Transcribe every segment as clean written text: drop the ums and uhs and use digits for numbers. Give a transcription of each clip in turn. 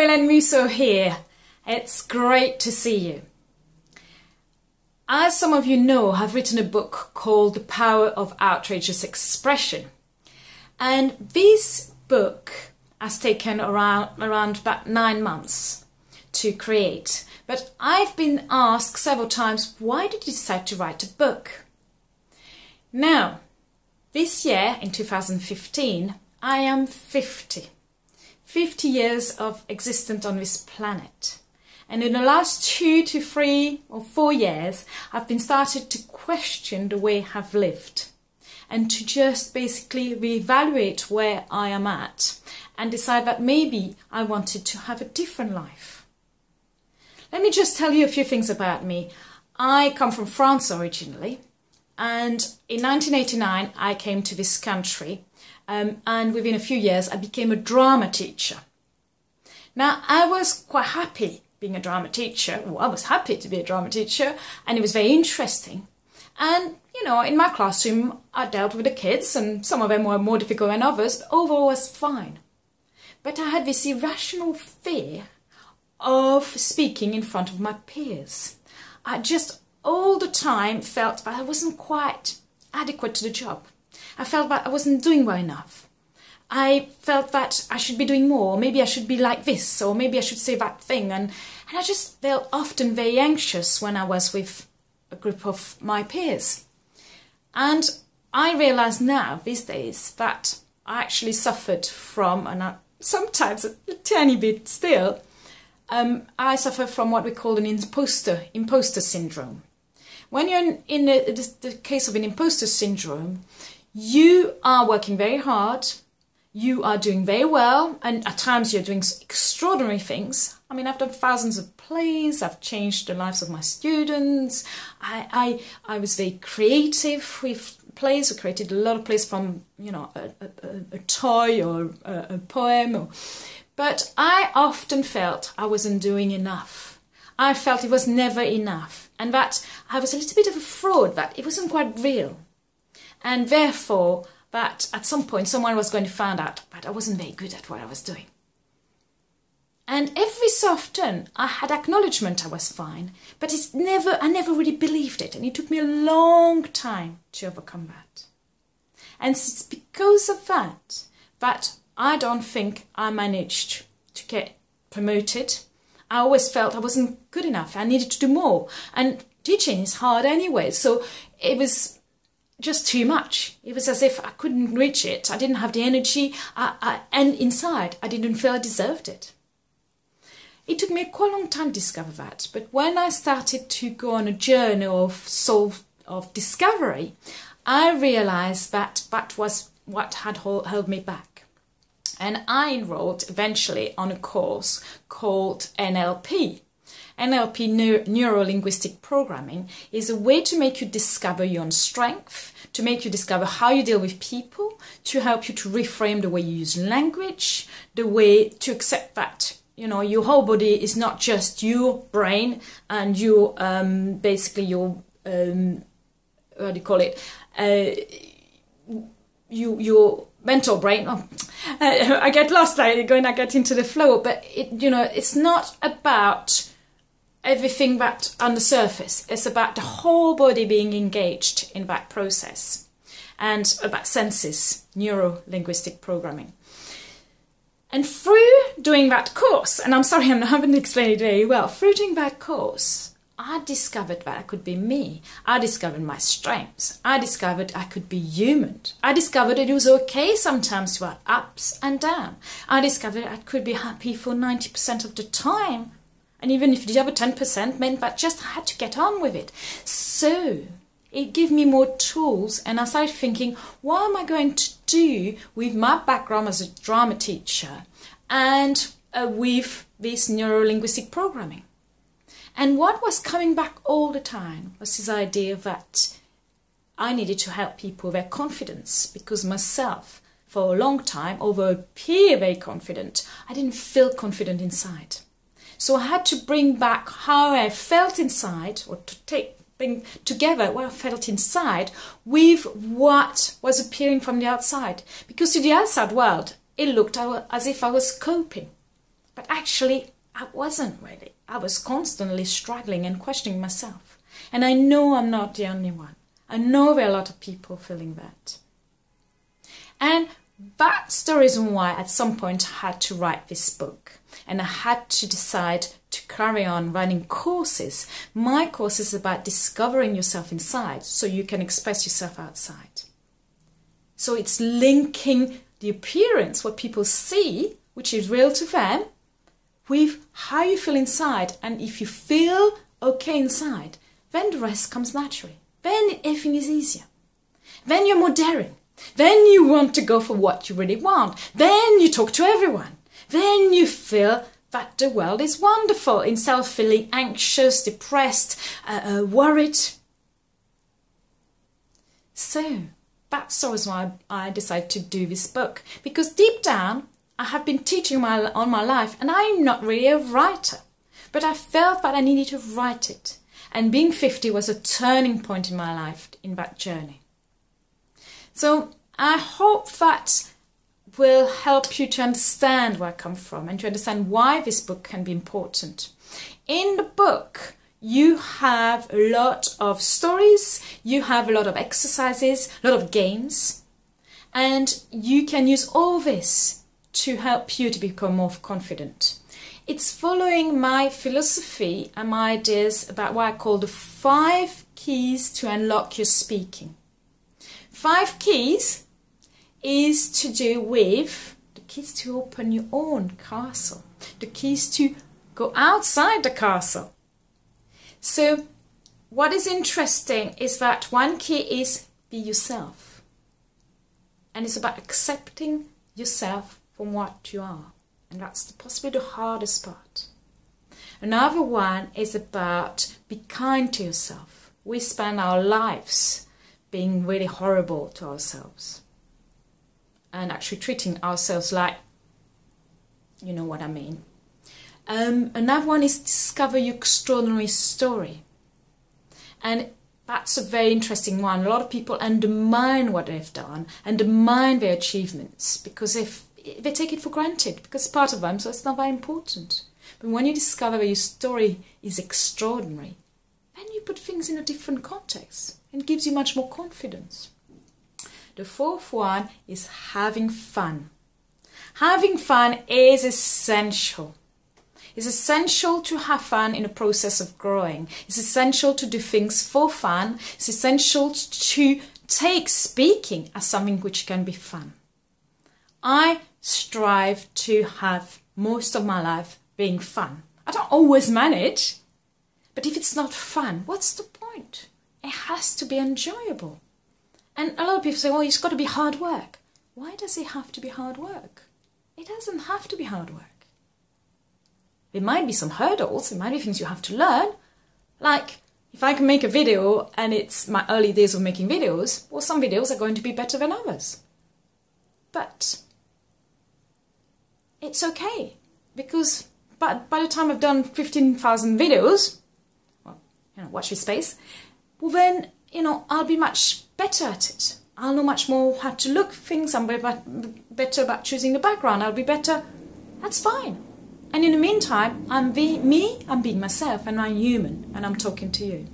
Helene Musso here. It's great to see you. As some of you know, I've written a book called The Power of Outrageous Expression. And this book has taken around about 9 months to create. But I've been asked several times, why did you decide to write a book? Now, this year, in 2015, I am 50. 50 years of existence on this planet. And in the last 2 to 3 or 4 years, I've been started to question the way I've lived and to just basically reevaluate where I am at and decide that maybe I wanted to have a different life. Let me just tell you a few things about me. I come from France originally, and in 1989 I came to this country. And within a few years, I became a drama teacher. Now, I was quite happy being a drama teacher. Well, I was happy to be a drama teacher, and it was very interesting. And, you know, in my classroom, I dealt with the kids, and some of them were more difficult than others, but overall was fine. But I had this irrational fear of speaking in front of my peers. I just all the time felt that I wasn't quite adequate to the job. I felt that I wasn't doing well enough. I felt that I should be doing more, or maybe I should be like this, or maybe I should say that thing. And I just felt often very anxious when I was with a group of my peers. And I realise now, these days, that I actually suffered from, and sometimes a tiny bit still, I suffer from what we call an imposter syndrome. When you're in the case of an imposter syndrome, you are working very hard, you are doing very well, and at times you're doing extraordinary things. I mean, I've done thousands of plays, I've changed the lives of my students, I was very creative with plays. We created a lot of plays from, you know, a toy or a poem. But I often felt I wasn't doing enough. I felt it was never enough, and that I was a little bit of a fraud, that it wasn't quite real. And therefore, that at some point someone was going to find out that I wasn't very good at what I was doing. And every so often I had acknowledgement I was fine, but I never really believed it, and it took me a long time to overcome that. And it's because of that I don't think I managed to get promoted. I always felt I wasn't good enough, I needed to do more. And teaching is hard anyway, so it was just too much. It was as if I couldn't reach it. I didn't have the energy, and inside I didn't feel I deserved it. It took me quite a long time to discover that, but when I started to go on a journey of discovery, I realised that that was what had held me back. And I enrolled eventually on a course called NLP. NLP, Neuro-Linguistic Programming, is a way to make you discover your own strength, to make you discover how you deal with people, to help you to reframe the way you use language, the way to accept that, you know, your whole body is not just your brain and your, basically your, what do you call it, your mental brain. I get lost when I get into the flow, but it's not about everything that on the surface. It's about the whole body being engaged in that process, and about senses, neuro-linguistic programming. And through doing that course, and I'm sorry I haven't explained it very well, through doing that course, I discovered that I could be me. I discovered my strengths. I discovered I could be human. I discovered it was okay sometimes to have ups and downs. I discovered I could be happy for 90% of the time. And even if the other 10% meant that just I had to get on with it. So it gave me more tools, and I started thinking, what am I going to do with my background as a drama teacher and with this neuro-linguistic programming? And what was coming back all the time was this idea that I needed to help people with their confidence, because myself, for a long time, although appear very confident, I didn't feel confident inside. So I had to bring back how I felt inside, or to bring together what I felt inside with what was appearing from the outside. Because to the outside world, it looked as if I was coping. But actually, I wasn't really. I was constantly struggling and questioning myself. And I know I'm not the only one. I know there are a lot of people feeling that. And that's the reason why at some point I had to write this book. And I had to decide to carry on running courses. My course is about discovering yourself inside so you can express yourself outside. So it's linking the appearance, what people see, which is real to them, with how you feel inside. And if you feel okay inside, then the rest comes naturally. Then everything is easier. Then you're more daring. Then you want to go for what you really want. Then you talk to everyone. Then you feel that the world is wonderful instead of feeling anxious, depressed, worried. So that's always why I decided to do this book. Because deep down, I have been teaching all my life and I'm not really a writer. But I felt that I needed to write it. And being 50 was a turning point in my life in that journey. So I hope that will help you to understand where I come from and to understand why this book can be important. In the book, you have a lot of stories, you have a lot of exercises, a lot of games, and you can use all this to help you to become more confident. It's following my philosophy and my ideas about what I call the 5 keys to unlock your speaking. 5 keys is to do with the keys to open your own castle, the keys to go outside the castle. So what is interesting is that one key is be yourself. And it's about accepting yourself from what you are. And that's possibly the hardest part. Another one is about be kind to yourself. We spend our lives being really horrible to ourselves. And actually treating ourselves like, you know what I mean. Another one is discover your extraordinary story. And that's a very interesting one. A lot of people undermine what they've done, undermine their achievements, because if they take it for granted, because it's part of them, so it's not very important. But when you discover that your story is extraordinary, then you put things in a different context and gives you much more confidence. The 4th one is having fun. Having fun is essential. It's essential to have fun in the process of growing. It's essential to do things for fun. It's essential to take speaking as something which can be fun. I strive to have most of my life being fun. I don't always manage, but if it's not fun, what's the point? It has to be enjoyable. And a lot of people say, well, it's got to be hard work. Why does it have to be hard work? It doesn't have to be hard work. There might be some hurdles, there might be things you have to learn. Like, if I can make a video and it's my early days of making videos, well, some videos are going to be better than others. But it's okay, because by the time I've done 15,000 videos, well, watch this space, well then, I'll be much better at it. I'll know much more how to look at things. I'm better about choosing the background. I'll be better. That's fine. And in the meantime, I'm being myself, and I'm human, and I'm talking to you.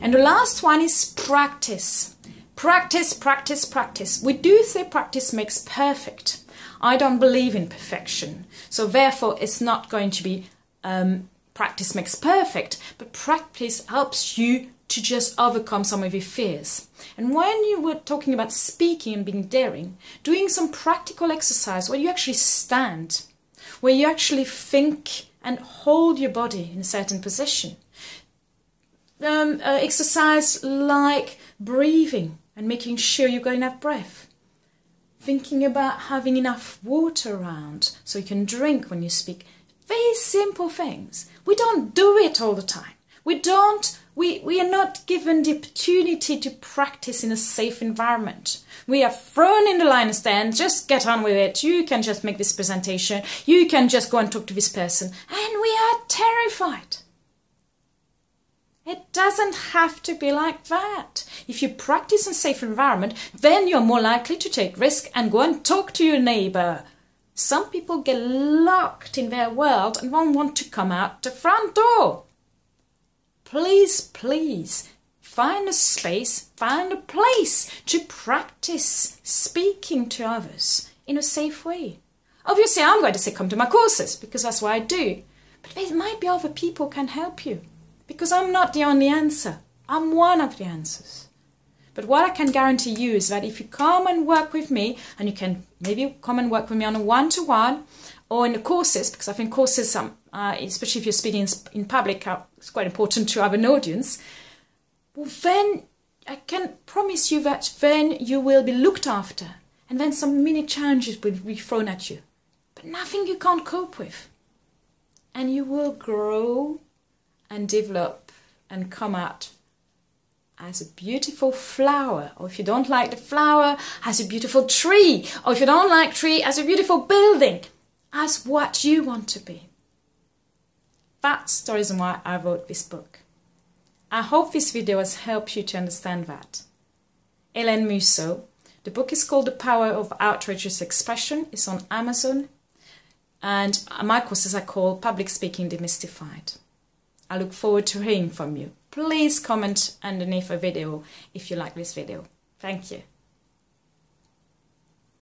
And the last one is practice. Practice, practice, practice. We do say practice makes perfect. I don't believe in perfection. So therefore, it's not going to be practice makes perfect, but practice helps you to just overcome some of your fears. And when you were talking about speaking and being daring, doing some practical exercise where you actually stand, where you actually think and hold your body in a certain position. Exercise like breathing and making sure you've got enough breath. Thinking about having enough water around so you can drink when you speak. Very simple things. We don't do it all the time. We are not given the opportunity to practice in a safe environment. We are thrown in the lion's den, just get on with it. You can just make this presentation. You can just go and talk to this person. And we are terrified. It doesn't have to be like that. If you practice in a safe environment, then you're more likely to take risk and go and talk to your neighbor. Some people get locked in their world and won't want to come out the front door. Please, please, find a space, find a place to practice speaking to others in a safe way. Obviously, I'm going to say come to my courses because that's what I do. But there might be other people who can help you because I'm not the only answer. I'm one of the answers. But what I can guarantee you is that if you come and work with me, and you can maybe come and work with me on a one-to-one or in the courses, because I think courses, especially if you're speaking in public, it's quite important to have an audience, well, then I can promise you that then you will be looked after, and then some mini challenges will be thrown at you, but nothing you can't cope with. And you will grow and develop and come out as a beautiful flower, or if you don't like the flower, as a beautiful tree, or if you don't like tree, as a beautiful building, as what you want to be. That's the reason why I wrote this book. I hope this video has helped you to understand that. Helene Musso. The book is called The Power of Outrageous Expression. It's on Amazon. And my courses are called Public Speaking Demystified. I look forward to hearing from you. Please comment underneath a video if you like this video. Thank you.